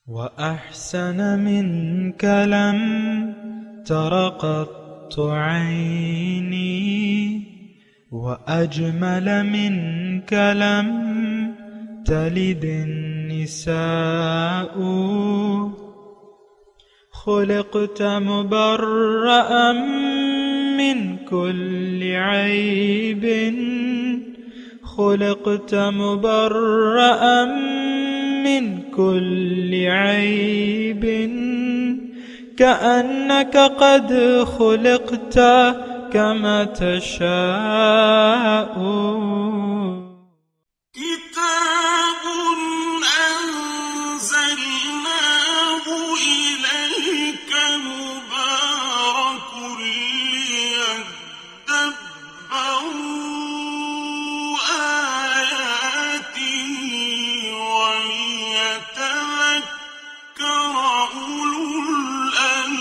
وأحسن منك لم تر قط عيني وأجمل منك لم تلد النساء خلقت مبرأ من كل عيب خلقت مبرأ من كل عيب كأنك قد خلقت كما تشاء كتاب أنزلناه إليك مبارك ليدبروا آياته وليتذكر أولو الألباب.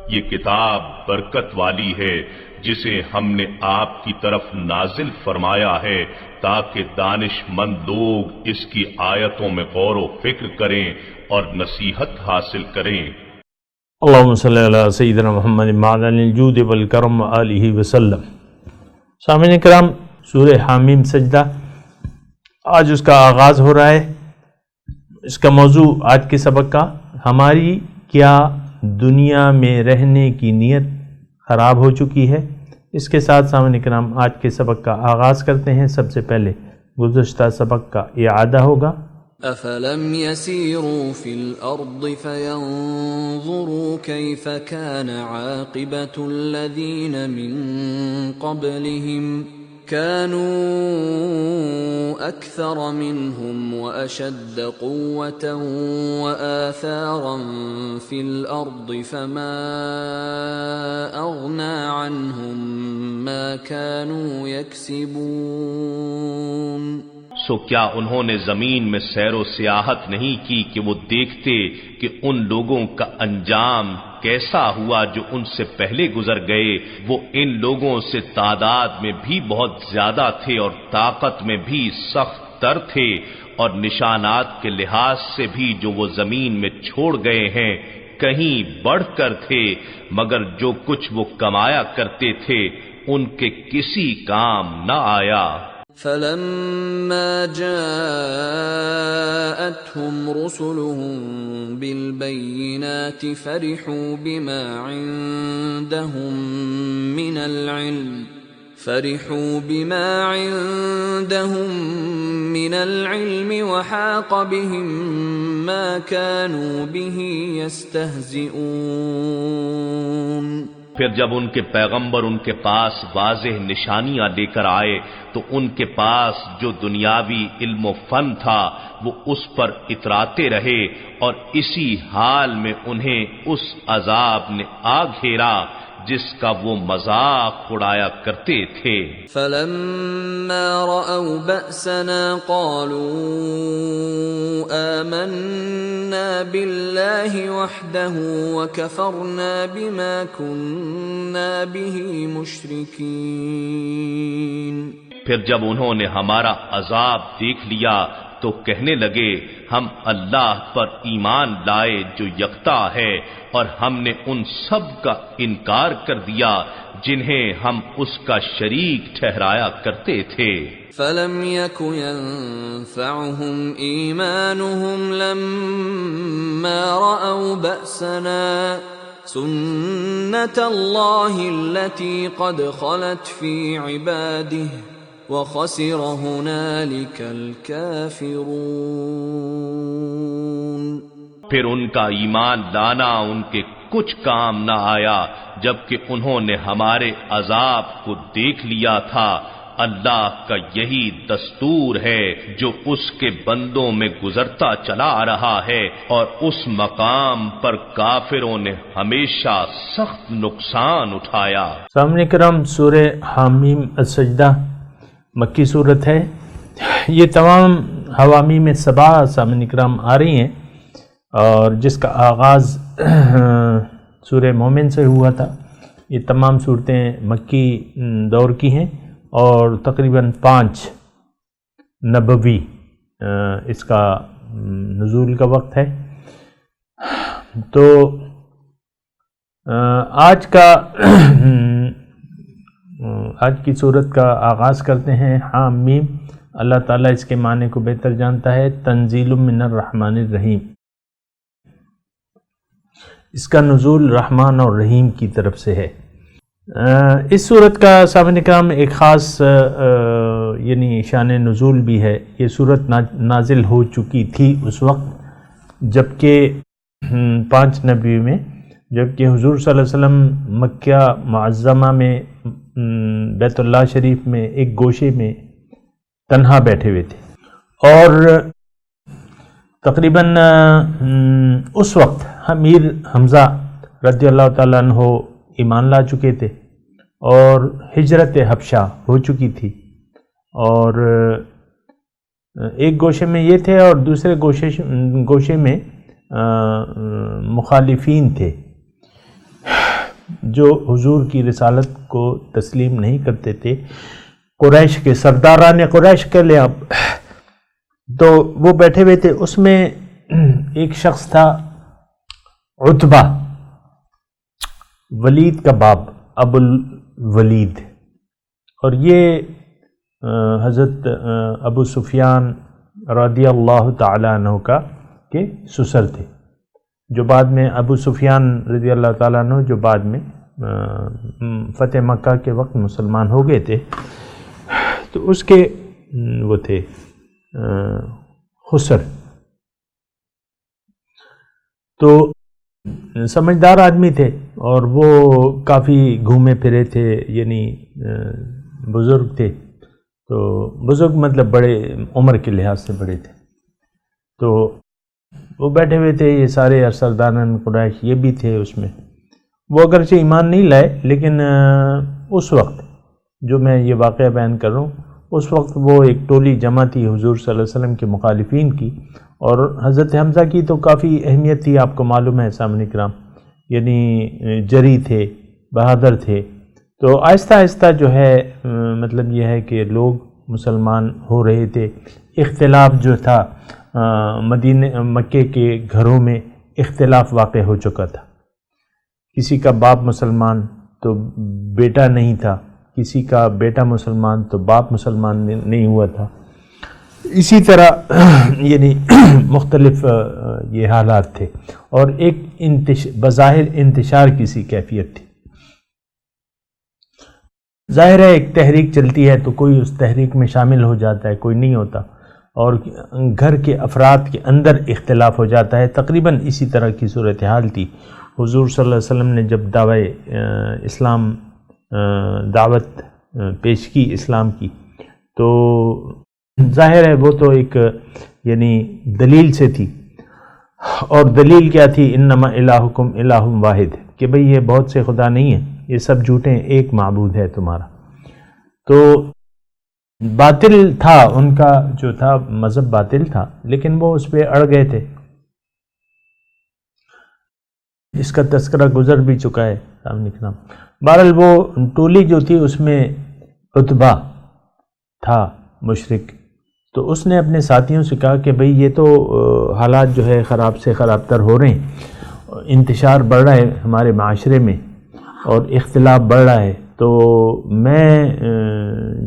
یہ کتاب برکت والی ہے جسے ہم نے آپ کی طرف نازل فرمایا ہے تاکہ دانش مند لوگ اس کی آیتوں میں غور و فکر کریں اور نصیحت حاصل کریں. اللہم صلی علی سیدنا محمد معدن الجود والکرم آلہ وسلم. سامعین کرام، سورہ حامیم سجدہ آج اس کا آغاز ہو رہا ہے. اس کا موضوع آج کے سبق کا ہماری کیا دنیا میں رہنے کی نیت خراب ہو چکی ہے. اس کے ساتھ سامعین کرام آج کے سبق کا آغاز کرتے ہیں. سب سے پہلے گزشتہ سبق کا اعادہ ہوگا. أفلم يسيروا في الأرض فينظروا كيف كان عاقبة الذين من قبلهم كانوا أكثر منهم وأشد قوة وآثارا في الأرض فما أغنى عنهم ما كانوا يكسبون. سو کیا انہوں نے زمین میں سیر و سیاحت نہیں کی کہ وہ دیکھتے کہ ان لوگوں کا انجام کیسا ہوا جو ان سے پہلے گزر گئے. وہ ان لوگوں سے تعداد میں بھی بہت زیادہ تھے اور طاقت میں بھی سخت تر تھے اور نشانات کے لحاظ سے بھی جو وہ زمین میں چھوڑ گئے ہیں کہیں بڑھ کر تھے، مگر جو کچھ وہ کمایا کرتے تھے ان کے کسی کام نہ آیا. فلما جاءتهم رسلهم بالبينات فرحوا بما عندهم من العلم وحاق بهم ما كانوا به يستهزئون. پھر جب ان کے پیغمبر ان کے پاس واضح نشانیاں لے کر آئے تو ان کے پاس جو دنیاوی علم و فن تھا وہ اس پر اتراتے رہے اور اسی حال میں انہیں اس عذاب نے آ گھیرا جس کا وہ مذاق اڑایا کرتے تھے. فلما رأوا بأسنا قالوا آمنا بالله وحده وكفرنا بما كنا به مشركين. پھر جب انہوں نے ہمارا عذاب دیکھ لیا تو کہنے لگے ہم اللہ پر ایمان لائے جو یکتا ہے اور ہم نے ان سب کا انکار کر دیا جنہیں ہم اس کا شریک ٹھہرایا کرتے تھے. فلم يك ينفعهم ایمانهم لما رأوا بأسنا سنة الله التي قد خلت في عباده وخسر هنالك الكافرون. پھر ان کا ایمان لانا ان کے کچھ کام نہ آیا جبکہ انہوں نے ہمارے عذاب کو دیکھ لیا تھا. اللہ کا یہی دستور ہے جو اس کے بندوں میں گزرتا چلا آ رہا ہے اور اس مقام پر کافروں نے ہمیشہ سخت نقصان اٹھایا. سامعین کرام، سورہ حامیم السجدہ مکی صورت ہے. یہ تمام حوامیم سبع سامعین کرام آ رہی ہیں اور جس کا آغاز سورہ مومن سے ہوا تھا. یہ تمام صورتیں مکی دور کی ہیں اور تقریباً 5 نبوی اس کا نزول کا وقت ہے۔ تو آج کی صورت کا آغاز کرتے ہیں حامیم۔ اللہ تعالیٰ اس کے معنی کو بہتر جانتا ہے۔ تنزیل من الرحمن الرحیم، اس کا نزول رحمان اور رحیم کی طرف سے ہے۔ اس صورت کا سامعین کرام ایک خاص یعنی شان نزول بھی ہے۔ یہ صورت نازل ہو چکی تھی اس وقت جبکہ 5 نبی میں، جبکہ حضور صلی اللہ علیہ وسلم مکہ معظمہ میں بیت اللہ شریف میں ایک گوشے میں تنہا بیٹھے ہوئے تھے، اور تقریباً اس وقت امیر حمزہ رضی اللہ تعالیٰ عنہ ایمان لا چکے تھے اور ہجرت حبشہ ہو چکی تھی، اور ایک گوشے میں یہ تھے اور دوسرے گوشے میں مخالفین تھے جو حضور کی رسالت کو تسلیم نہیں کرتے تھے، قریش کے سرداران قریش کے لئے اب تو وہ بیٹھے ہوئے تھے۔ اس میں ایک شخص تھا عتبہ، ولید کا باپ، ابو الولید، اور یہ حضرت ابو سفیان رضی اللہ تعالی عنہ کے سسر تھے، جو بعد میں ابو سفیان رضی اللہ تعالیٰ عنہ جو بعد میں فتح مکہ کے وقت مسلمان ہو گئے تھے، تو اس کے وہ تھے خسر۔ تو سمجھدار آدمی تھے اور وہ کافی گھومے پھرے تھے، یعنی بزرگ تھے، تو بزرگ مطلب بڑے عمر کے لحاظ سے بڑے تھے۔ تو وہ بیٹھے ہوئے تھے، یہ سارے سرداران قریش یہ بھی تھے اس میں۔ وہ اگرچہ ایمان نہیں لائے، لیکن اس وقت جو میں یہ واقعہ بیان کر رہا ہوں، اس وقت وہ ایک ٹولی جمع تھی حضور صلی اللہ علیہ وسلم کے مخالفین کی، اور حضرت حمزہ کی تو کافی اہمیت تھی، آپ کو معلوم ہے سامعین کرام، یعنی جری تھے، بہادر تھے۔ تو آہستہ آہستہ جو ہے مطلب یہ ہے کہ لوگ مسلمان ہو رہے تھے۔ اختلاف جو تھا مکے کے گھروں میں اختلاف واقع ہو چکا تھا، کسی کا باپ مسلمان تو بیٹا نہیں تھا، کسی کا بیٹا مسلمان تو باپ مسلمان نہیں ہوا تھا، اسی طرح یعنی مختلف یہ حالات تھے، اور ایک بظاہر انتشار کسی کیفیت تھی۔ ظاہر ہے ایک تحریک چلتی ہے تو کوئی اس تحریک میں شامل ہو جاتا ہے، کوئی نہیں ہوتا، اور گھر کے افراد کے اندر اختلاف ہو جاتا ہے۔ تقریباً اسی طرح کی صورتحال تھی۔ حضور صلی اللہ علیہ وسلم نے جب اسلام دعوت پیش کی اسلام کی، تو ظاہر ہے وہ تو ایک یعنی دلیل سے تھی، اور دلیل کیا تھی؟ انما الہکم الہ واحد، کہ بھئی یہ بہت سے خدا نہیں ہیں، یہ سب جھوٹے ہیں، ایک معبود ہے تمہارا۔ تو باطل تھا، ان کا جو تھا مذہب باطل تھا، لیکن وہ اس پہ اڑ گئے تھے۔ اس کا تذکرہ گزر بھی چکا ہے سامنے کرام۔ بہرحال وہ ٹولی جو تھی اس میں عتبہ تھا مشرک، تو اس نے اپنے ساتھیوں سے کہا کہ بھئی یہ تو حالات جو ہے خراب سے خراب تر ہو رہے ہیں، انتشار بڑھ رہا ہے ہمارے معاشرے میں اور اختلاف بڑھ رہا ہے، تو میں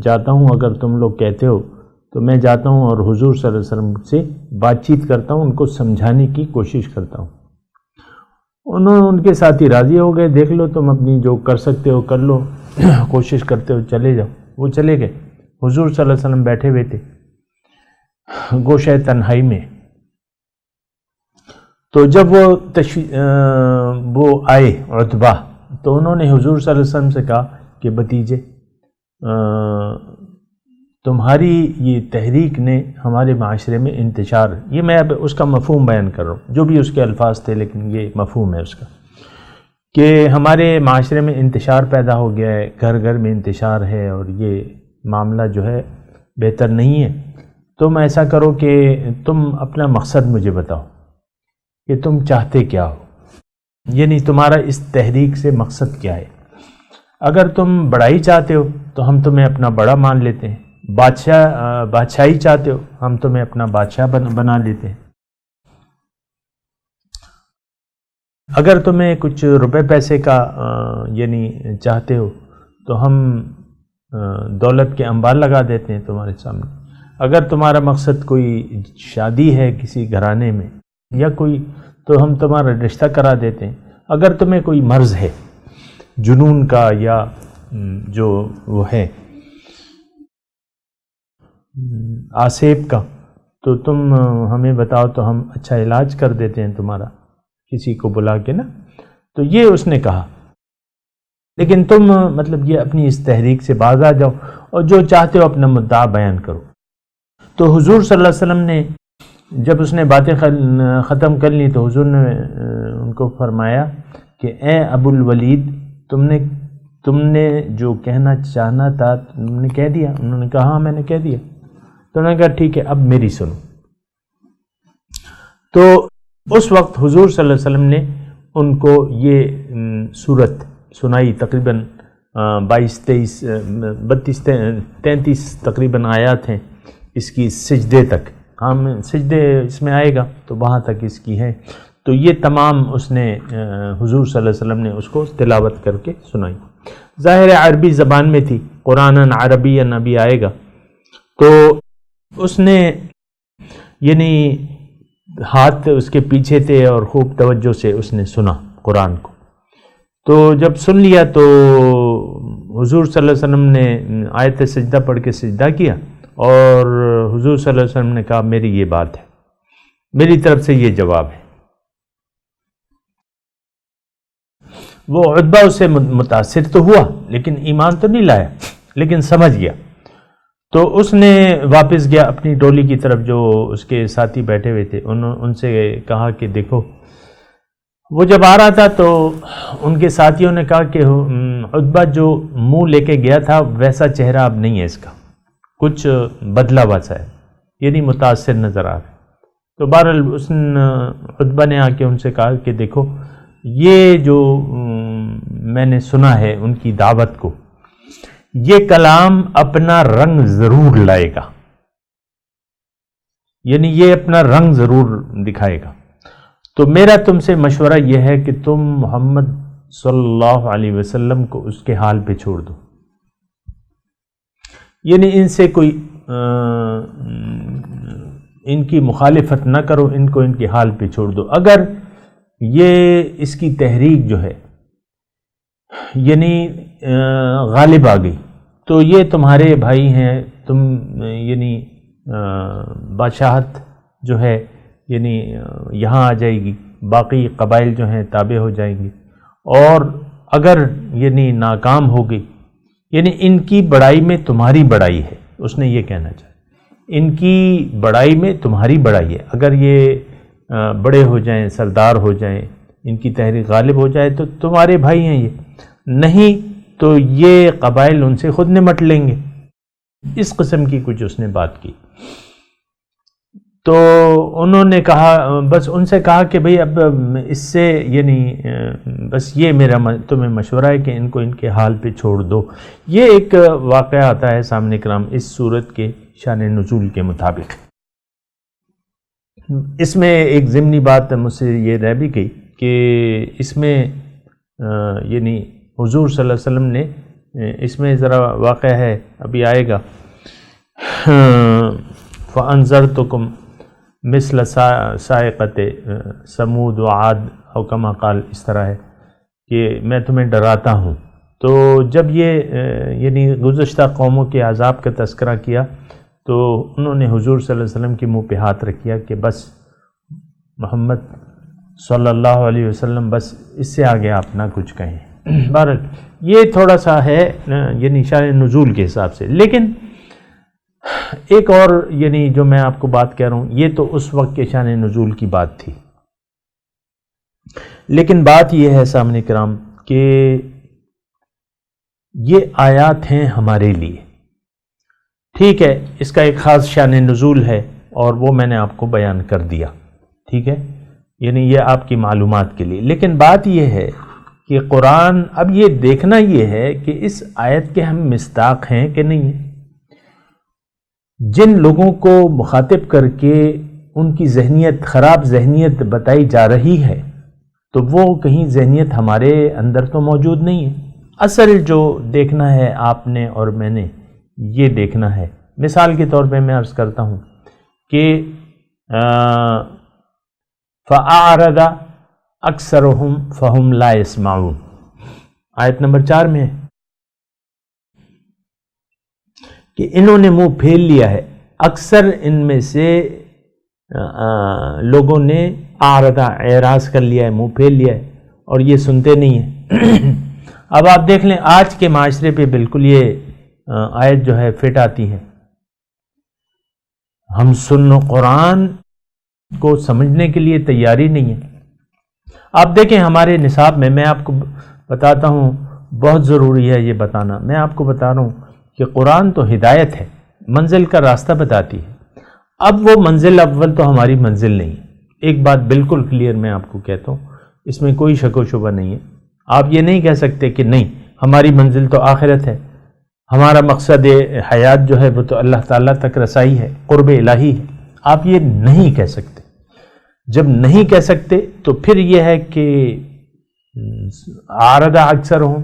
جاتا ہوں، اگر تم لوگ کہتے ہو تو میں جاتا ہوں اور حضور صلی اللہ علیہ وسلم سے بات چیت کرتا ہوں، ان کو سمجھانے کی کوشش کرتا ہوں۔ ان کے ساتھی راضی ہو گئے، دیکھ لو تم اپنی جو کر سکتے ہو کر لو، کوشش کرتے ہو چلے جاؤ۔ وہ چلے گئے، حضور صلی اللہ علیہ وسلم بیٹھے ہوئے تھے گوشہ تنہائی میں۔ تو جب وہ آئے عتبہ، تو انہوں نے حضور صلی اللہ علیہ وسلم سے کہا کہ بھتیجے، تمہاری یہ تحریک نے ہمارے معاشرے میں انتشار، یہ میں اب اس کا مفہوم بیان کر رہا ہوں، جو بھی اس کے الفاظ تھے لیکن یہ مفہوم ہے اس کا، کہ ہمارے معاشرے میں انتشار پیدا ہو گیا ہے، گھر گھر میں انتشار ہے، اور یہ معاملہ جو ہے بہتر نہیں ہے۔ تم ایسا کرو کہ تم اپنا مقصد مجھے بتاؤ کہ تم چاہتے کیا ہو، یعنی تمہارا اس تحریک سے مقصد کیا ہے۔ اگر تم بڑائی چاہتے ہو تو ہم تمہیں اپنا بڑا مان لیتے ہیں، بادشاہی چاہتے ہو، ہم تمہیں اپنا بادشاہ بنا لیتے ہیں۔ اگر تمہیں کچھ روپے پیسے کا یعنی چاہتے ہو تو ہم دولت کے انبار لگا دیتے ہیں تمہارے سامنے۔ اگر تمہارا مقصد کوئی شادی ہے کسی گھرانے میں یا کوئی، تو ہم تمہارا رشتہ کرا دیتے ہیں۔ اگر تمہیں کوئی مرض ہے جنون کا یا جو وہ ہے آسیب کا، تو تم ہمیں بتاؤ تو ہم اچھا علاج کر دیتے ہیں تمہارا، کسی کو بلا کے نا۔ تو یہ اس نے کہا، لیکن تم مطلب یہ اپنی اس تحریک سے باز آ جاؤ اور جو چاہتے ہو اپنا مدعا بیان کرو۔ تو حضور صلی اللہ علیہ وسلم نے جب اس نے باتیں ختم کر لی تو حضور نے ان کو فرمایا کہ اے ابو الولید، تم نے جو کہنا چاہنا تھا تم نے کہہ دیا؟ انہوں نے کہا ہاں میں نے کہہ دیا۔ تو انہوں نے کہا ٹھیک ہے اب میری سنو۔ تو اس وقت حضور صلی اللہ علیہ وسلم نے ان کو یہ صورت سنائی، تقریباً 33 تقریباً آیات ہیں اس کی سجدے تک، ہم سجدے اس میں آئے گا تو وہاں تک اس کی ہے۔ تو یہ تمام اس نے حضور صلی اللہ علیہ وسلم نے اس کو تلاوت کر کے سنائی۔ ظاہر عربی زبان میں تھی، قرآن عربی ابھی آئے گا۔ تو اس نے یعنی ہاتھ اس کے پیچھے تھے اور خوب توجہ سے اس نے سنا قرآن کو۔ تو جب سن لیا تو حضور صلی اللہ علیہ وسلم نے آیت سجدہ پڑھ کے سجدہ کیا اور حضور صلی اللہ علیہ وسلم نے کہا میری یہ بات ہے، میری طرف سے یہ جواب ہے۔ وہ عتبہ اس سے متاثر تو ہوا لیکن ایمان تو نہیں لایا، لیکن سمجھ گیا۔ تو اس نے واپس گیا اپنی ٹولی کی طرف، جو اس کے ساتھی بیٹھے ہوئے تھے، ان سے کہا کہ دیکھو، وہ جب آ رہا تھا تو ان کے ساتھیوں نے کہا کہ عتبہ جو منہ لے کے گیا تھا ویسا چہرہ اب نہیں ہے اس کا، کچھ بدلا ہوا سا ہے، یعنی متاثر نظر آ رہا ہے۔ تو بہرحال اس عتبہ نے آ کے ان سے کہا کہ دیکھو، یہ جو میں نے سنا ہے ان کی دعوت کو، یہ کلام اپنا رنگ ضرور لائے گا، یعنی یہ اپنا رنگ ضرور دکھائے گا۔ تو میرا تم سے مشورہ یہ ہے کہ تم محمد صلی اللہ علیہ وسلم کو اس کے حال پہ چھوڑ دو، یعنی ان سے کوئی ان کی مخالفت نہ کرو، ان کو ان کے حال پہ چھوڑ دو۔ اگر یہ اس کی تحریک جو ہے یعنی غالب آ گئی تو یہ تمہارے بھائی ہیں، تم یعنی بادشاہت جو ہے یعنی یہاں آ جائے گی، باقی قبائل جو ہیں تابع ہو جائیں گی، اور اگر یعنی ناکام ہو گئی، یعنی ان کی بڑائی میں تمہاری بڑائی ہے، اس نے یہ کہنا چاہا، ان کی بڑائی میں تمہاری بڑائی ہے۔ اگر یہ بڑے ہو جائیں، سردار ہو جائیں، ان کی تحریک غالب ہو جائے تو تمہارے بھائی ہیں، یہ نہیں تو یہ قبائل ان سے خود نمٹ لیں گے۔ اس قسم کی کچھ اس نے بات کی۔ تو انہوں نے کہا، بس ان سے کہا کہ بھئی اب اس سے یعنی بس یہ میرا تمہیں مشورہ ہے کہ ان کو ان کے حال پہ چھوڑ دو۔ یہ ایک واقعہ آتا ہے سامنے کرام اس صورت کے شان نزول کے مطابق۔ اس میں ایک ضمنی بات مجھ سے یہ رہ بھی گئی کہ اس میں یعنی حضور صلی اللہ علیہ وسلم نے اس میں ذرا واقعہ ہے، ابھی آئے گا، فَأَنذَرْتُكُمْ مِثْلَ صَاعِقَةِ ثَمُودَ وَعَادٍ او کما قال، اس طرح ہے کہ میں تمہیں ڈراتا ہوں۔ تو جب یہ یعنی گزشتہ قوموں کے عذاب کا تذکرہ کیا تو انہوں نے حضور صلی اللہ علیہ وسلم کے منہ پہ ہاتھ رکھیا کہ بس محمد صلی اللہ علیہ وسلم، بس اس سے آگے آپ نہ کچھ کہیں۔ بہرحال یہ تھوڑا سا ہے یعنی شان نزول کے حساب سے، لیکن ایک اور یعنی جو میں آپ کو بات کہہ رہا ہوں یہ تو اس وقت کے شان نزول کی بات تھی، لیکن بات یہ ہے سامنے کرام کہ یہ آیات ہیں ہمارے لیے، ٹھیک ہے، اس کا ایک خاص شان نزول ہے اور وہ میں نے آپ کو بیان کر دیا، ٹھیک ہے، یعنی یہ آپ کی معلومات کے لیے۔ لیکن بات یہ ہے کہ قرآن، اب یہ دیکھنا یہ ہے کہ اس آیت کے ہم مصداق ہیں کہ نہیں ہیں۔ جن لوگوں کو مخاطب کر کے ان کی ذہنیت، خراب ذہنیت بتائی جا رہی ہے، تو وہ کہیں ذہنیت ہمارے اندر تو موجود نہیں ہے۔ اصل جو دیکھنا ہے آپ نے اور میں نے، یہ دیکھنا ہے۔ مثال کے طور پہ میں عرض کرتا ہوں کہ فَأَعْرَضَ أَكْثَرُهُمْ فَهُمْ لَا يَسْمَعُونَ، آیت نمبر 4 میں ہے کہ انہوں نے منہ پھیر لیا ہے، اکثر ان میں سے لوگوں نے اعرضا، اعراض کر لیا ہے، منہ پھیر لیا ہے، اور یہ سنتے نہیں ہیں۔ اب آپ دیکھ لیں آج کے معاشرے پہ بالکل یہ آیت جو ہے فٹ آتی ہے۔ ہم سنو قرآن کو سمجھنے کے لیے تیاری نہیں ہے۔ آپ دیکھیں ہمارے نصاب میں آپ کو بتاتا ہوں، بہت ضروری ہے یہ بتانا، میں آپ کو بتا رہا ہوں کہ قرآن تو ہدایت ہے، منزل کا راستہ بتاتی ہے۔ اب وہ منزل اول تو ہماری منزل نہیں۔ ایک بات بالکل کلیئر میں آپ کو کہتا ہوں، اس میں کوئی شک و شبہ نہیں ہے۔ آپ یہ نہیں کہہ سکتے کہ نہیں ہماری منزل تو آخرت ہے، ہمارا مقصد حیات جو ہے وہ تو اللہ تعالیٰ تک رسائی ہے، قرب الہی ہے۔ آپ یہ نہیں کہہ سکتے۔ جب نہیں کہہ سکتے تو پھر یہ ہے کہ عارضہ اکثر ہوں،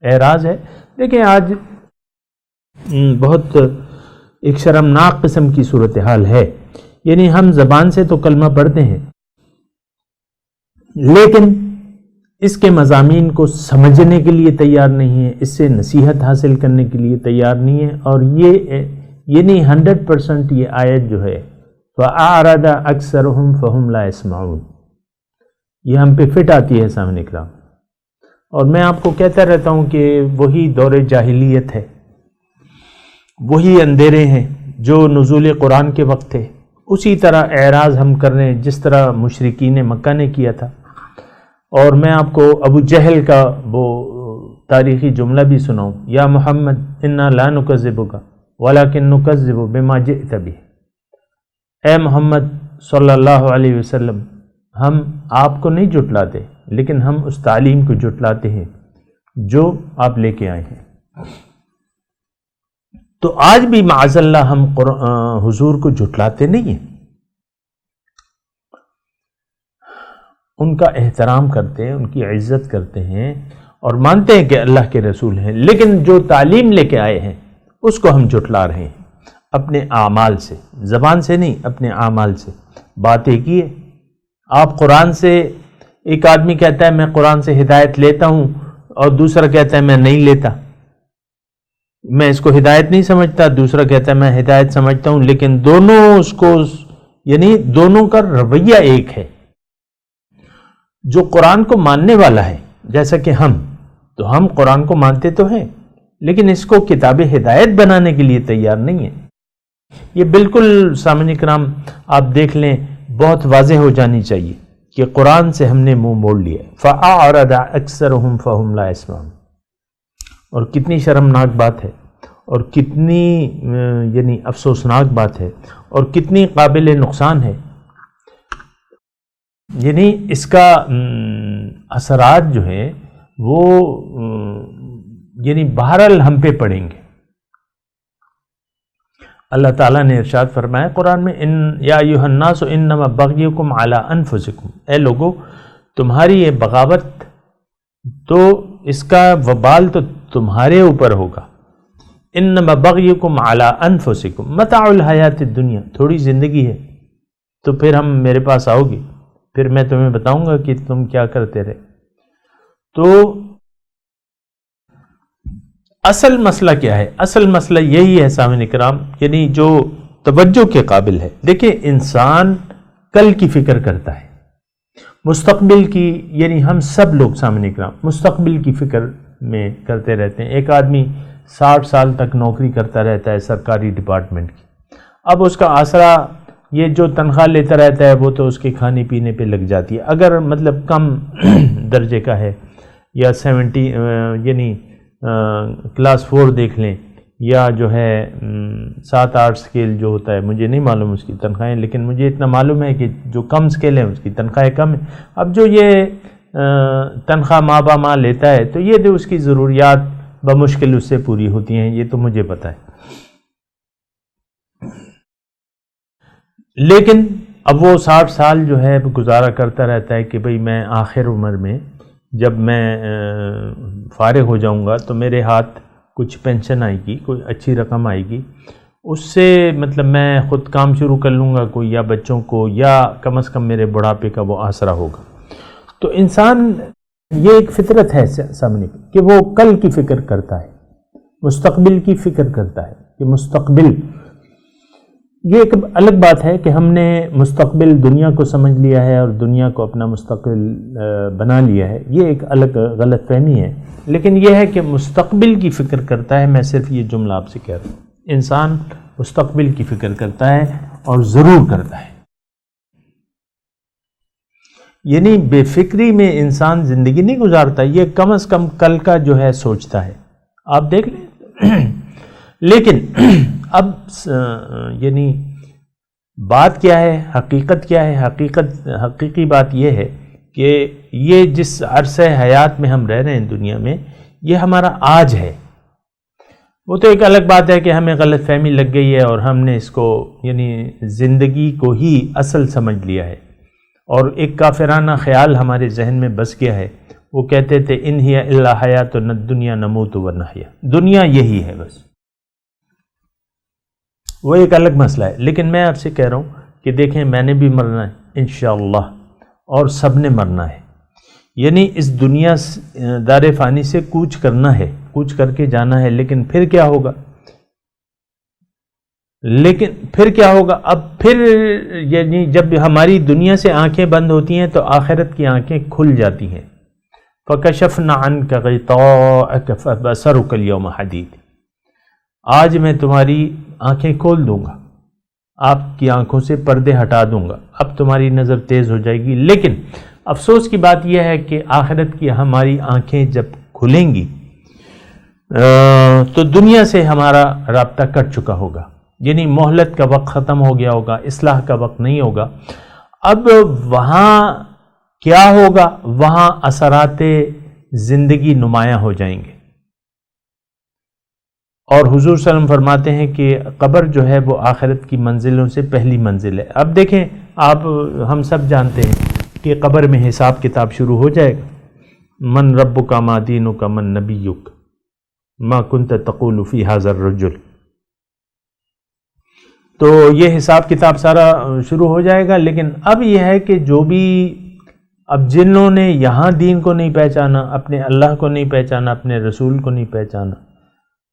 اعراض ہے۔ دیکھیں آج بہت ایک شرمناک قسم کی صورتحال ہے، یعنی ہم زبان سے تو کلمہ پڑھتے ہیں لیکن اس کے مضامین کو سمجھنے کے لیے تیار نہیں ہے، اس سے نصیحت حاصل کرنے کے لیے تیار نہیں ہے، اور یہ نہیں 100% یہ آیت جو ہے فَأَعْرَضَ أَكْثَرُهُمْ فَهُمْ لَا يَسْمَعُونَ، یہ ہم پہ فٹ آتی ہے سامنے کرام۔ اور میں آپ کو کہتا رہتا ہوں کہ وہی دور جاہلیت ہے، وہی اندھیرے ہیں جو نزول قرآن کے وقت تھے، اسی طرح اعراض ہم کر رہے ہیں جس طرح مشرکین مکہ نے کیا تھا۔ اور میں آپ کو ابو جہل کا وہ تاریخی جملہ بھی سناؤں، یا محمد انا لا نکذبک ولکن نکذب بما جئت بہ، اے محمد صلی اللہ علیہ وسلم، ہم آپ کو نہیں جھٹلاتے لیکن ہم اس تعلیم کو جھٹلاتے ہیں جو آپ لے کے آئے ہیں۔ تو آج بھی معاذ اللہ ہم حضور کو جھٹلاتے نہیں ہیں، ان کا احترام کرتے ہیں، ان کی عزت کرتے ہیں اور مانتے ہیں کہ اللہ کے رسول ہیں، لیکن جو تعلیم لے کے آئے ہیں اس کو ہم جھٹلا رہے ہیں اپنے اعمال سے، زبان سے نہیں، اپنے اعمال سے۔ بات ایک ہی ہے۔ آپ قرآن سے، ایک آدمی کہتا ہے میں قرآن سے ہدایت لیتا ہوں اور دوسرا کہتا ہے میں نہیں لیتا، میں اس کو ہدایت نہیں سمجھتا، دوسرا کہتا ہے میں ہدایت سمجھتا ہوں، لیکن دونوں اس کو، یعنی دونوں کا رویہ ایک ہے۔ جو قرآن کو ماننے والا ہے جیسا کہ ہم قرآن کو مانتے تو ہیں لیکن اس کو کتاب ہدایت بنانے کے لیے تیار نہیں ہے۔ یہ بالکل سامعین کرام آپ دیکھ لیں، بہت واضح ہو جانی چاہیے کہ قرآن سے ہم نے منہ موڑ لیا۔ فَأَعْرَضَ أَكْثَرُهُمْ فَهُمْ لَا يَسْمَعُونَ، اور کتنی شرمناک بات ہے، اور کتنی یعنی افسوسناک بات ہے، اور کتنی قابل نقصان ہے۔ یعنی اس کا اثرات جو ہیں وہ یعنی بہرحال ہم پہ پڑیں گے۔ اللہ تعالیٰ نے ارشاد فرمایا قرآن میں، یا ایھا الناس انما بغیکم علی انفسکم، اے لوگو تمہاری یہ بغاوت تو اس کا وبال تو تمہارے اوپر ہوگا۔ انما بغیکم علی انفسکم متاع الحیات الدنیا، تھوڑی زندگی ہے تو پھر ہم میرے پاس آؤ گے، پھر میں تمہیں بتاؤں گا کہ تم کیا کرتے رہے۔ تو اصل مسئلہ کیا ہے؟ اصل مسئلہ یہی ہے سامعین کرام، یعنی جو توجہ کے قابل ہے۔ دیکھیں انسان کل کی فکر کرتا ہے، مستقبل کی، یعنی ہم سب لوگ سامعین کرام مستقبل کی فکر میں کرتے رہتے ہیں۔ ایک آدمی 60 سال تک نوکری کرتا رہتا ہے سرکاری ڈپارٹمنٹ کی، اب اس کا آسرا یہ جو تنخواہ لیتا رہتا ہے وہ تو اس کے کھانے پینے پہ لگ جاتی ہے، اگر مطلب کم درجے کا ہے یا 70 یعنی کلاس 4 دیکھ لیں، یا جو ہے 7-8 سکیل جو ہوتا ہے، مجھے نہیں معلوم اس کی تنخواہیں، لیکن مجھے اتنا معلوم ہے کہ جو کم سکیل ہے اس کی تنخواہیں کم ہیں۔ اب جو یہ تنخواہ ماہ بہ ماہ لیتا ہے تو یہ جو اس کی ضروریات بمشکل اس سے پوری ہوتی ہیں، یہ تو مجھے پتہ ہے۔ لیکن اب وہ 60 سال جو ہے گزارا کرتا رہتا ہے کہ بھئی میں آخر عمر میں جب میں فارغ ہو جاؤں گا تو میرے ہاتھ کچھ پینشن آئے گی، کوئی اچھی رقم آئے گی، اس سے مطلب میں خود کام شروع کر لوں گا کوئی، یا بچوں کو، یا کم از کم میرے بڑھاپے کا وہ آسرا ہوگا۔ تو انسان یہ ایک فطرت ہے سامنے کہ وہ کل کی فکر کرتا ہے، مستقبل کی فکر کرتا ہے کہ مستقبل، یہ ایک الگ بات ہے کہ ہم نے مستقبل دنیا کو سمجھ لیا ہے اور دنیا کو اپنا مستقبل بنا لیا ہے، یہ ایک الگ غلط فہمی ہے، لیکن یہ ہے کہ مستقبل کی فکر کرتا ہے۔ میں صرف یہ جملہ آپ سے کہہ رہا ہوں، انسان مستقبل کی فکر کرتا ہے اور ضرور کرتا ہے، یعنی بے فکری میں انسان زندگی نہیں گزارتا، یہ کم از کم کل کا جو ہے سوچتا ہے، آپ دیکھ لیں۔ لیکن اب یعنی بات کیا ہے، حقیقت کیا ہے؟ حقیقی بات یہ ہے کہ یہ جس عرصہ حیات میں ہم رہ رہے ہیں دنیا میں، یہ ہمارا آج ہے۔ وہ تو ایک الگ بات ہے کہ ہمیں غلط فہمی لگ گئی ہے اور ہم نے اس کو یعنی زندگی کو ہی اصل سمجھ لیا ہے، اور ایک کافرانہ خیال ہمارے ذہن میں بس گیا ہے۔ وہ کہتے تھے ان ہی الا حیاتنا الدنیا نموت و نحیا، دنیا یہی ہے بس، وہ ایک الگ مسئلہ ہے۔ لیکن میں آپ سے کہہ رہا ہوں کہ دیکھیں میں نے بھی مرنا ہے انشاءاللہ، اور سب نے مرنا ہے، یعنی اس دنیا دار فانی سے کوچ کرنا ہے، کوچ کر کے جانا ہے۔ لیکن پھر کیا ہوگا؟ اب پھر یعنی جب ہماری دنیا سے آنکھیں بند ہوتی ہیں تو آخرت کی آنکھیں کھل جاتی ہیں۔ فَكَشَفْنَا عَنْكَ غِطَاءَكَ فَبَصَرُكَ الْيَوْمَ حَدِيدٌ، آج میں تمہاری آنکھیں کھول دوں گا، آپ کی آنکھوں سے پردے ہٹا دوں گا، اب تمہاری نظر تیز ہو جائے گی۔ لیکن افسوس کی بات یہ ہے کہ آخرت کی ہماری آنکھیں جب کھلیں گی تو دنیا سے ہمارا رابطہ کٹ چکا ہوگا، یعنی مہلت کا وقت ختم ہو گیا ہوگا، اصلاح کا وقت نہیں ہوگا۔ اب وہاں کیا ہوگا؟ وہاں اثرات زندگی نمایاں ہو جائیں گے، اور حضور صلی اللہ علیہ وسلم فرماتے ہیں کہ قبر جو ہے وہ آخرت کی منزلوں سے پہلی منزل ہے۔ اب دیکھیں آپ، ہم سب جانتے ہیں کہ قبر میں حساب کتاب شروع ہو جائے گا۔ من ربک ما دینک من نبیک ما کنت تقول فی ھذا الرجل، تو یہ حساب کتاب سارا شروع ہو جائے گا۔ لیکن اب یہ ہے کہ جو بھی اب جنہوں نے یہاں دین کو نہیں پہچانا، اپنے اللہ کو نہیں پہچانا، اپنے رسول کو نہیں پہچانا،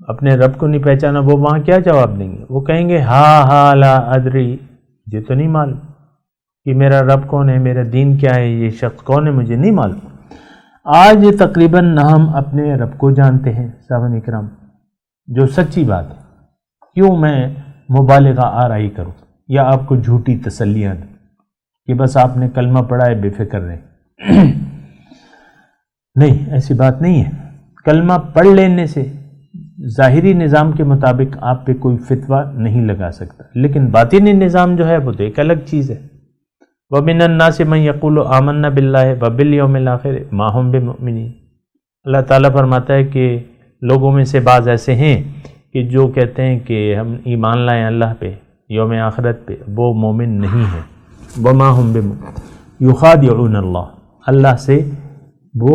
اپنے رب کو نہیں پہچانا، وہ وہاں کیا جواب دیں گے؟ وہ کہیں گے ہا لا ادری، یہ تو نہیں معلوم کہ میرا رب کون ہے، میرا دین کیا ہے، یہ شخص کون ہے، مجھے نہیں معلوم۔ آج تقریباً ہم اپنے رب کو جانتے ہیں سامعین کرام، جو سچی بات ہے۔ کیوں میں مبالغہ آرائی کروں یا آپ کو جھوٹی تسلیاں دوں کہ بس آپ نے کلمہ پڑھا ہے بے فکر رہیں؟ نہیں، ایسی بات نہیں ہے۔ کلمہ پڑھ لینے سے ظاہری نظام کے مطابق آپ پہ کوئی فتویٰ نہیں لگا سکتا، لیکن باطنی نظام جو ہے وہ تو ایک الگ چیز ہے۔ وَمِنَ النَّاسِ مَن يَقُولُ آمَنَّا بِاللَّهِ وَبِالْيَوْمِ الْآخِرِ مَا هُمْ بِمُؤْمِنِينَ۔ اللہ تعالیٰ فرماتا ہے کہ لوگوں میں سے بعض ایسے ہیں کہ جو کہتے ہیں کہ ہم ایمان لائیں اللہ پہ، یوم آخرت پہ، وہ مومن نہیں ہیں۔ وَمَا هُمْ بِمُؤْمِنِينَ يُخَادِعُونَ اللَّهَ، اللہ سے وہ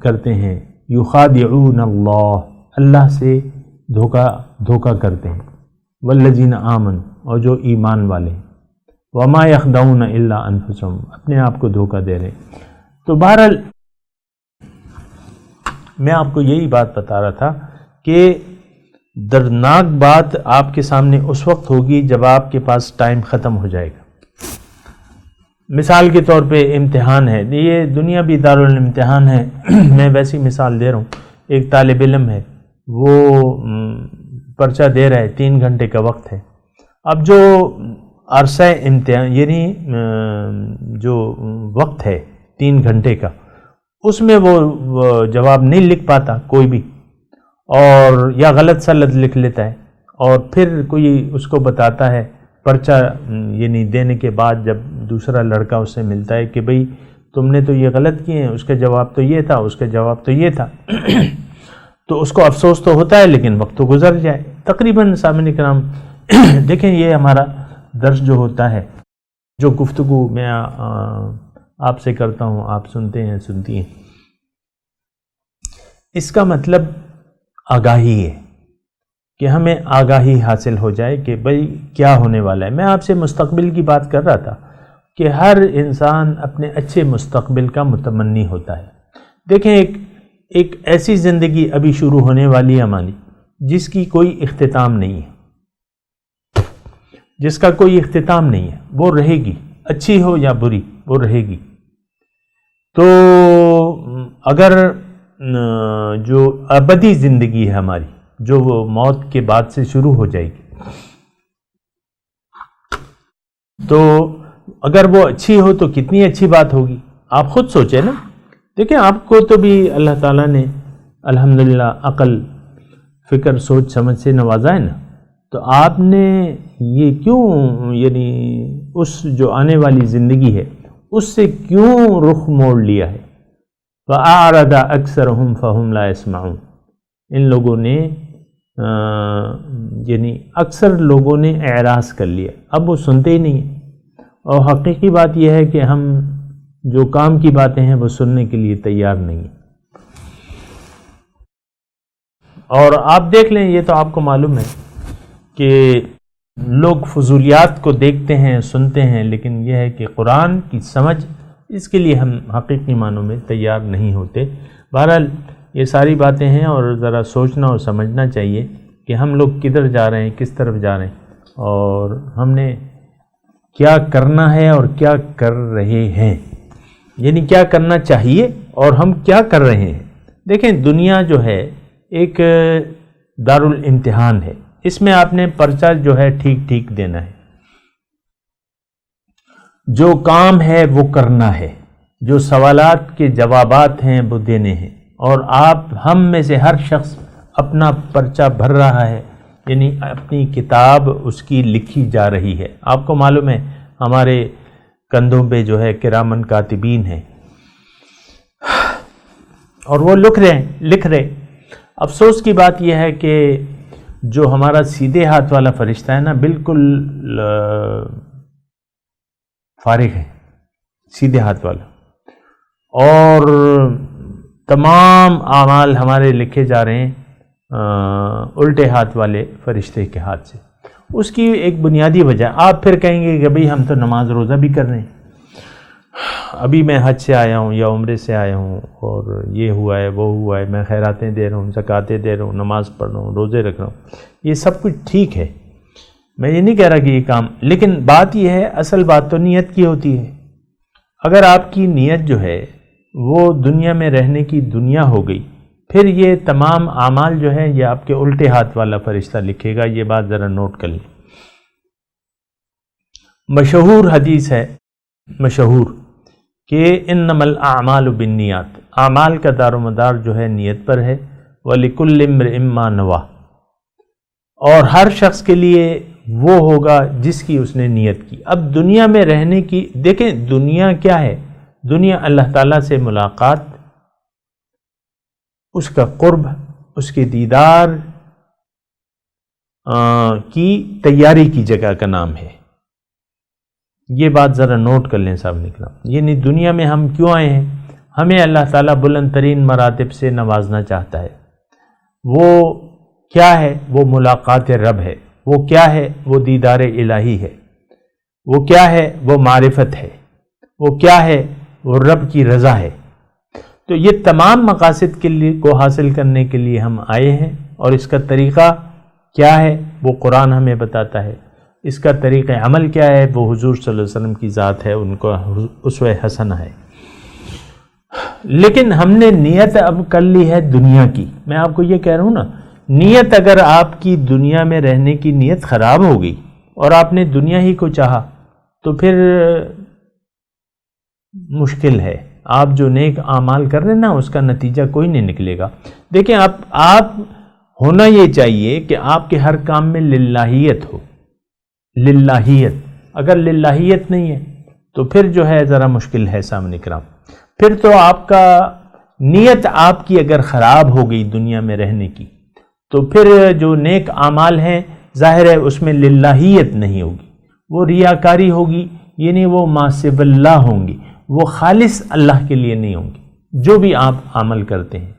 کرتے ہیں، یخادعون اللہ، اللہ سے دھوکہ کرتے ہیں، والذین آمنوا، اور جو ایمان والے ہیں، وما یخدعون الا انفسهم، اپنے آپ کو دھوکہ دے رہے ہیں۔ تو بہرحال میں آپ کو یہی بات بتا رہا تھا کہ دردناک بات آپ کے سامنے اس وقت ہوگی جب آپ کے پاس ٹائم ختم ہو جائے گا۔ مثال کے طور پہ امتحان ہے، یہ دنیا بھی دارالامتحان ہے۔ میں ویسی مثال دے رہا ہوں، ایک طالب علم ہے، وہ پرچہ دے رہا ہے، 3 گھنٹے کا وقت ہے۔ اب جو عرصہ امتحان یعنی جو وقت ہے 3 گھنٹے کا، اس میں وہ جواب نہیں لکھ پاتا کوئی بھی، اور یا غلط سلط لکھ لیتا ہے، اور پھر کوئی اس کو بتاتا ہے پرچہ یعنی دینے کے بعد، جب دوسرا لڑکا اس سے ملتا ہے کہ بھئی تم نے تو یہ غلط کیے ہیں، اس کا جواب تو یہ تھا، اس کا جواب تو یہ تھا، تو اس کو افسوس تو ہوتا ہے، لیکن وقت تو گزر جائے۔ تقریباً سامعین کرام دیکھیں، یہ ہمارا درس جو ہوتا ہے، جو گفتگو میں آپ سے کرتا ہوں، آپ سنتے ہیں، سنتی ہیں، اس کا مطلب آگاہی ہے کہ ہمیں آگاہی حاصل ہو جائے کہ بھئی کیا ہونے والا ہے۔ میں آپ سے مستقبل کی بات کر رہا تھا کہ ہر انسان اپنے اچھے مستقبل کا متمنی ہوتا ہے۔ دیکھیں ایک ایسی زندگی ابھی شروع ہونے والی ہے ہماری جس کی کوئی اختتام نہیں ہے، جس کا کوئی اختتام نہیں ہے، وہ رہے گی، اچھی ہو یا بری وہ رہے گی۔ تو اگر جو ابدی زندگی ہے ہماری، جو وہ موت کے بعد سے شروع ہو جائے گی، تو اگر وہ اچھی ہو تو کتنی اچھی بات ہوگی۔ آپ خود سوچیں نا، دیکھیں آپ کو تو بھی اللہ تعالیٰ نے الحمدللہ عقل، فکر، سوچ سمجھ سے نوازا ہے نا، تو آپ نے یہ کیوں یعنی اس جو آنے والی زندگی ہے اس سے کیوں رخ موڑ لیا ہے؟ وَأَعْرَضَ أَكْثَرُهُمْ فَهُمْ لَا يَسْمَعُونَ، ان لوگوں نے یعنی اکثر لوگوں نے اعراض کر لیا، اب وہ سنتے ہی نہیں ہیں۔ اور حقیقی بات یہ ہے کہ ہم جو کام کی باتیں ہیں وہ سننے کے لیے تیار نہیں ہیں۔ اور آپ دیکھ لیں، یہ تو آپ کو معلوم ہے کہ لوگ فضولیات کو دیکھتے ہیں، سنتے ہیں، لیکن یہ ہے کہ قرآن کی سمجھ، اس کے لیے ہم حقیقی معنوں میں تیار نہیں ہوتے۔ بہرحال یہ ساری باتیں ہیں اور ذرا سوچنا اور سمجھنا چاہیے کہ ہم لوگ کدھر جا رہے ہیں، کس طرف جا رہے ہیں، اور ہم نے کیا کرنا ہے اور کیا کر رہے ہیں، یعنی کیا کرنا چاہیے اور ہم کیا کر رہے ہیں۔ دیکھیں دنیا جو ہے ایک دارالامتحان ہے، اس میں آپ نے پرچہ جو ہے ٹھیک دینا ہے، جو کام ہے وہ کرنا ہے، جو سوالات کے جوابات ہیں وہ دینے ہیں، اور ہم میں سے ہر شخص اپنا پرچہ بھر رہا ہے، یعنی اپنی کتاب اس کی لکھی جا رہی ہے۔ آپ کو معلوم ہے ہمارے کندھوں پہ جو ہے کرامن کاتبین ہیں اور وہ لکھ رہے۔ افسوس کی بات یہ ہے کہ جو ہمارا سیدھے ہاتھ والا فرشتہ ہے نا، بالکل فارغ ہے، سیدھے ہاتھ والا، اور تمام اعمال ہمارے لکھے جا رہے ہیں الٹے ہاتھ والے فرشتے کے ہاتھ سے۔ اس کی ایک بنیادی وجہ، آپ پھر کہیں گے کہ بھئی ہم تو نماز روزہ بھی کر رہے ہیں، ابھی میں حج سے آیا ہوں یا عمرے سے آیا ہوں اور یہ ہوا ہے وہ ہوا ہے، میں خیراتیں دے رہا ہوں، زکاتیں دے رہا ہوں، نماز پڑھ رہا ہوں، روزے رکھ رہا ہوں، یہ سب کچھ ٹھیک ہے، میں یہ نہیں کہہ رہا کہ یہ کام، لیکن بات یہ ہے، اصل بات تو نیت کی ہوتی ہے۔ اگر آپ کی نیت جو ہے وہ دنیا میں رہنے کی دنیا ہو گئی، پھر یہ تمام اعمال جو ہے یہ آپ کے الٹے ہاتھ والا فرشتہ لکھے گا، یہ بات ذرا نوٹ کر لیں۔ مشہور حدیث ہے، مشہور، کہ انما الاعمال بالنیات، اعمال کا دار و مدار جو ہے نیت پر ہے، وَلِكُلِّ امْرِئٍ مَّا نَوَىٰ، اور ہر شخص کے لیے وہ ہوگا جس کی اس نے نیت کی۔ اب دنیا میں رہنے کی، دیکھیں دنیا کیا ہے، دنیا اللہ تعالیٰ سے ملاقات، اس کا قرب، اس کے دیدار کی تیاری کی جگہ کا نام ہے۔ یہ بات ذرا نوٹ کر لیں صاحب نکلا، یعنی دنیا میں ہم کیوں آئے ہیں؟ ہمیں اللہ تعالیٰ بلند ترین مراتب سے نوازنا چاہتا ہے۔ وہ کیا ہے؟ وہ ملاقات رب ہے۔ وہ کیا ہے؟ وہ دیدار الہی ہے۔ وہ کیا ہے؟ وہ معرفت ہے۔ وہ کیا ہے؟ وہ رب کی رضا ہے۔ تو یہ تمام مقاصد کے لیے کو حاصل کرنے کے لیے ہم آئے ہیں، اور اس کا طریقہ کیا ہے وہ قرآن ہمیں بتاتا ہے۔ اس کا طریقہ عمل کیا ہے وہ حضور صلی اللہ علیہ وسلم کی ذات ہے، ان کو اسوہ حسنہ ہے۔ لیکن ہم نے نیت اب کر لی ہے دنیا کی۔ میں آپ کو یہ کہہ رہا ہوں نا، نیت اگر آپ کی دنیا میں رہنے کی نیت خراب ہو گئی اور آپ نے دنیا ہی کو چاہا تو پھر مشکل ہے۔ آپ جو نیک اعمال کر رہے ہیں نا اس کا نتیجہ کوئی نہیں نکلے گا۔ دیکھیں آپ ہونا یہ چاہیے کہ آپ کے ہر کام میں للہیت ہو، للہیت۔ اگر للہیت نہیں ہے تو پھر جو ہے ذرا مشکل ہے سامنے کرام۔ پھر تو آپ کا نیت آپ کی اگر خراب ہو گئی دنیا میں رہنے کی تو پھر جو نیک اعمال ہیں ظاہر ہے اس میں للہیت نہیں ہوگی، وہ ریاکاری ہوگی، یعنی وہ ما سوی اللہ ہوں گی، وہ خالص اللہ کے لیے نہیں ہوں گی جو بھی آپ عمل کرتے ہیں۔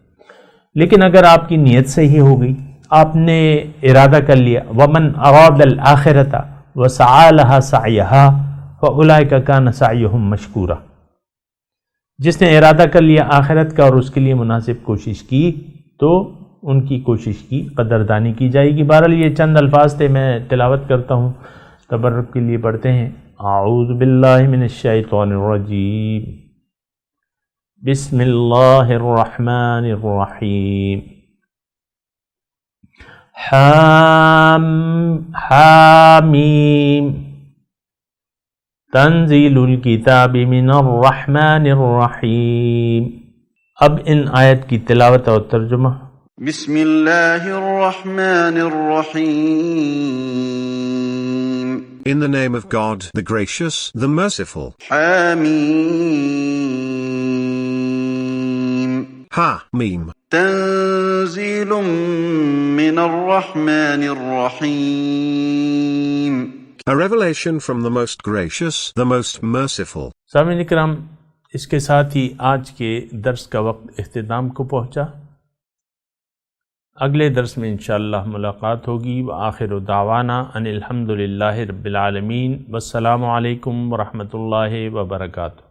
لیکن اگر آپ کی نیت صحیح ہو گئی، آپ نے ارادہ کر لیا، ومن اراد الآخرۃ وسعى لها سعيها فاولئک کان سعیہم مشکورا، جس نے ارادہ کر لیا آخرت کا اور اس کے لیے مناسب کوشش کی تو ان کی کوشش کی قدردانی کی جائے گی۔ بہرحال یہ چند الفاظ تھے، میں تلاوت کرتا ہوں، تبرک کے لیے پڑھتے ہیں۔ اعوذ باللہ من الشیطان الرجیم، بسم اللہ الرحمن الرحیم، حامیم تنزیل الکتاب من الرحمن الرحیم۔ اب ان آیت کی تلاوت اور ترجمہ۔ بسم اللہ الرحمن الرحیم۔ In the name of God, the gracious, the merciful. Hamim Ha, Mim. تنزیل من الرحمن الرحیم۔ A revelation from the most gracious, the most merciful. سامعین کرام، اس کے ساتھ ہی آج کے درس کا وقت اختتام کو پہنچا۔ اگلے درس میں انشاءاللہ ملاقات ہوگی۔ وآخر دعوانا ان الحمدللہ رب العالمین، والسلام علیکم ورحمۃ اللہ وبرکاتہ۔